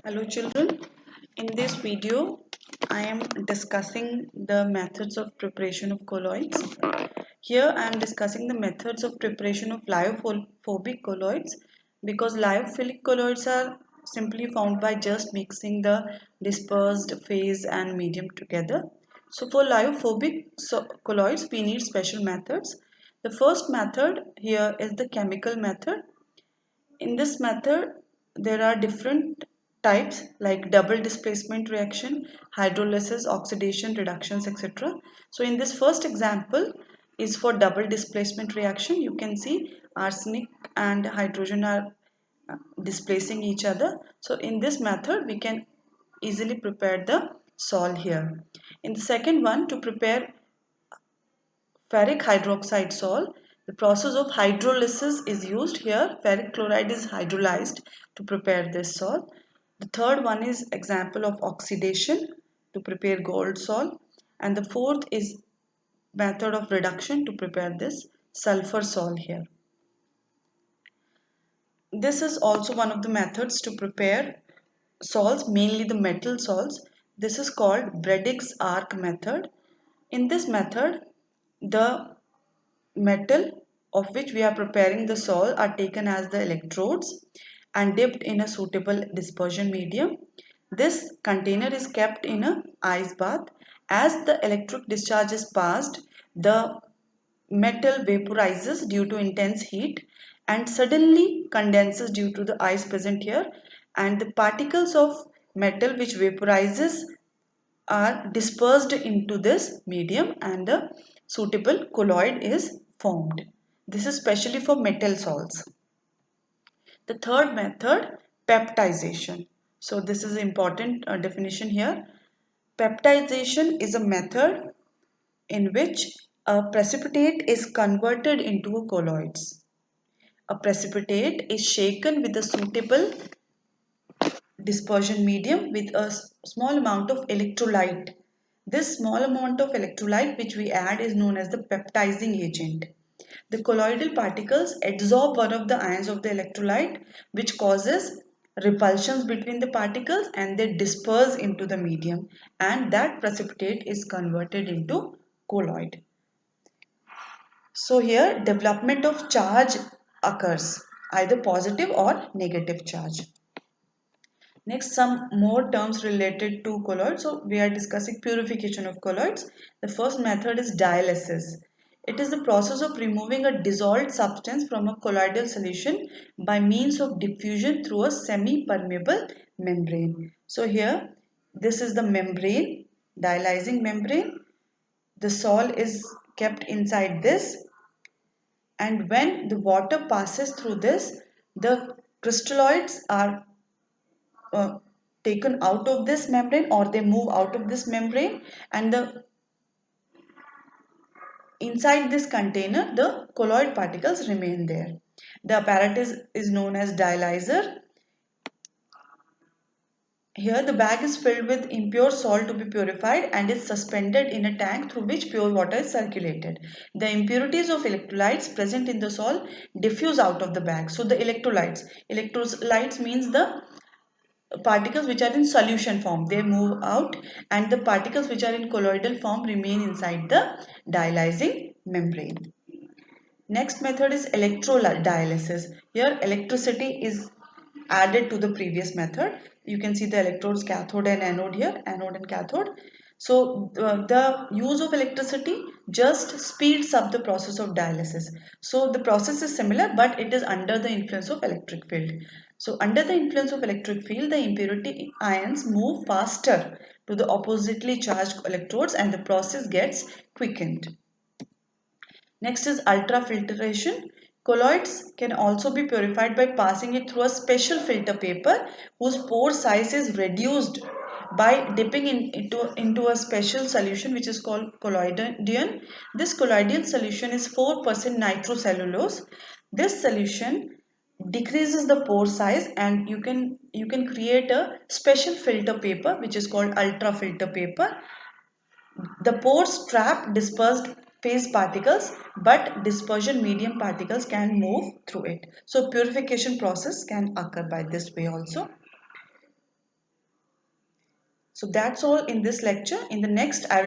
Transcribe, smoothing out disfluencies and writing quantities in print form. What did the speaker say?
Hello children, in this video I am discussing the methods of preparation of colloids. Here I am discussing the methods of preparation of lyophobic colloids because lyophilic colloids are simply found by just mixing the dispersed phase and medium together. So for lyophobic colloids we need special methods. The first method here is the chemical method. In this method, there are different types like double displacement reaction, hydrolysis, oxidation, reductions, etc. So in this first example is for double displacement reaction. You can see arsenic and hydrogen are displacing each other. So in this method, we can easily prepare the sol here. In the second one, to prepare ferric hydroxide sol, the process of hydrolysis is used here. Ferric chloride is hydrolyzed to prepare this sol. The third one is example of oxidation to prepare gold sol. And the fourth is method of reduction to prepare this sulfur sol here. This is also one of the methods to prepare salts, mainly the metal salts. This is called Bredig's arc method. In this method, the metal of which we are preparing the sol are taken as the electrodes and dipped in a suitable dispersion medium. This container is kept in a ice bath. As the electric discharge is passed, the metal vaporizes due to intense heat and suddenly condenses due to the ice present here, and the particles of metal which vaporizes are dispersed into this medium and a suitable colloid is formed. This is specially for metal salts. The third method, peptization. So this is important definition here. Peptization is a method in which a precipitate is converted into a colloids. A precipitate is shaken with a suitable dispersion medium with a small amount of electrolyte. This small amount of electrolyte which we add is known as the peptizing agent. The colloidal particles absorb one of the ions of the electrolyte, which causes repulsions between the particles, and they disperse into the medium, and that precipitate is converted into colloid. So here development of charge occurs, either positive or negative charge. Next, some more terms related to colloids. So we are discussing purification of colloids. The first method is dialysis. It is the process of removing a dissolved substance from a colloidal solution by means of diffusion through a semi-permeable membrane. So here, this is the membrane, dialyzing membrane. The sol is kept inside this, and when the water passes through this, the crystalloids are uh, taken out of this membrane, or they move out of this membrane, and the inside this container the colloid particles remain there. The apparatus is known as dialyzer. Here the bag is filled with impure salt to be purified and is suspended in a tank through which pure water is circulated. The impurities of electrolytes present in the salt diffuse out of the bag. So the electrolytes means the particles which are in solution form, they move out, and the particles which are in colloidal form remain inside the dialyzing membrane. Next method is electrodialysis. Here electricity is added to the previous method. You can see the electrodes, cathode and anode here, anode and cathode. So the use of electricity just speeds up the process of dialysis. So the process is similar, but it is under the influence of electric field. So under the influence of electric field, the impurity ions move faster to the oppositely charged electrodes and the process gets quickened. Next is ultrafiltration. Colloids can also be purified by passing it through a special filter paper whose pore size is reduced by dipping into a special solution which is called colloidin. This colloidal solution is 4% nitrocellulose. This solution decreases the pore size, and you can create a special filter paper which is called ultrafilter paper. The pores trap dispersed phase particles, but dispersion medium particles can move through it. So purification process can occur by this way also. So that's all in this lecture. In the next, I